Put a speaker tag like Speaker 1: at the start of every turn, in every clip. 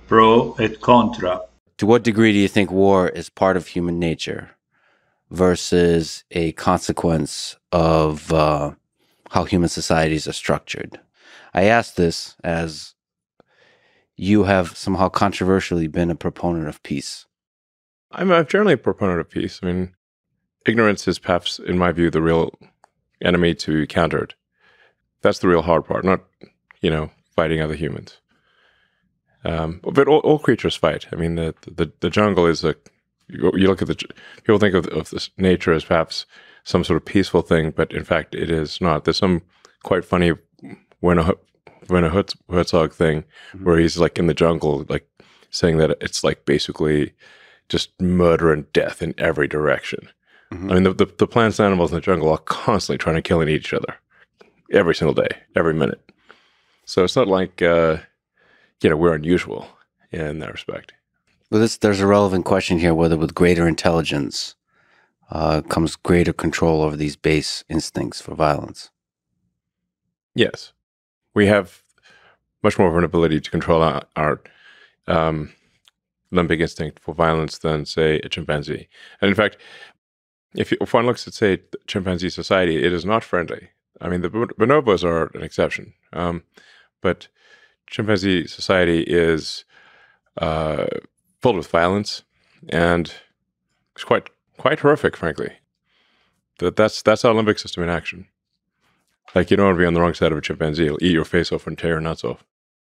Speaker 1: pro et contra.
Speaker 2: To what degree do you think war is part of human nature versus a consequence of how human societies are structured? I ask this as you have somehow controversially been a proponent of peace.
Speaker 3: I'm generally a proponent of peace. I mean, ignorance is perhaps, in my view, the real enemy to be countered. That's the real hard part, not, fighting other humans. But all creatures fight. I mean, the jungle is you look at people think of this nature as perhaps some sort of peaceful thing, but in fact it is not. There's some quite funny Werner Herzog thing where he's like in the jungle, like saying that it's like basically just murder and death in every direction. I mean, the plants and animals in the jungle are constantly trying to kill and eat each other every single day, every minute. So it's not like, we're unusual in that respect.
Speaker 2: Well, there's a relevant question here, whether with greater intelligence comes greater control over these base instincts for violence.
Speaker 3: Yes. We have much more of an ability to control our limbic instinct for violence than, say, a chimpanzee. And in fact, if one looks at, say, chimpanzee society, it is not friendly. I mean, the bonobos are an exception. But chimpanzee society is filled with violence, and it's quite horrific, frankly. That's our limbic system in action. Like, you don't want to be on the wrong side of a chimpanzee. It'll eat your face off and tear your nuts off.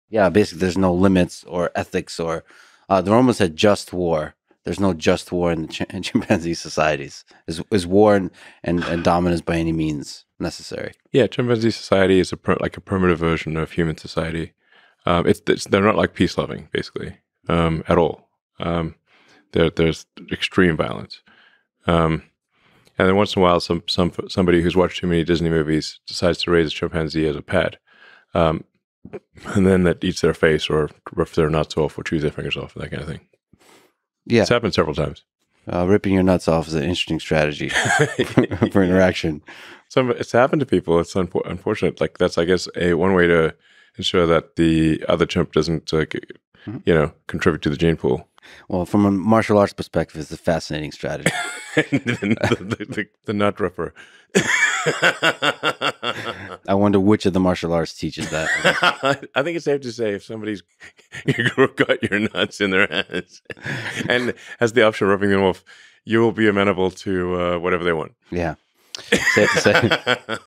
Speaker 2: Yeah, basically there's no limits or ethics or the Romans had just war. There's no just war in the in chimpanzee societies. Is war and dominance by any means necessary?
Speaker 3: Yeah, chimpanzee society is like a primitive version of human society. They're not like peace loving, basically, at all. There's extreme violence, and then once in a while, somebody who's watched too many Disney movies decides to raise a chimpanzee as a pet, and then that eats their face or rips their nuts off or chews their fingers off, that kind of thing.
Speaker 2: Yeah,
Speaker 3: it's happened several times.
Speaker 2: Ripping your nuts off is an interesting strategy for interaction.
Speaker 3: It's happened to people. It's unfortunate. Like that's, I guess, one way to ensure that the other chimp doesn't, contribute to the gene pool.
Speaker 2: Well, from a martial arts perspective, it's a fascinating strategy.
Speaker 3: the nut ripper.
Speaker 2: I wonder which of the martial arts teaches that.
Speaker 3: I think it's safe to say if somebody's got your nuts in their hands and has the option of ripping them off, you will be amenable to whatever they want.
Speaker 2: Yeah, safe to say.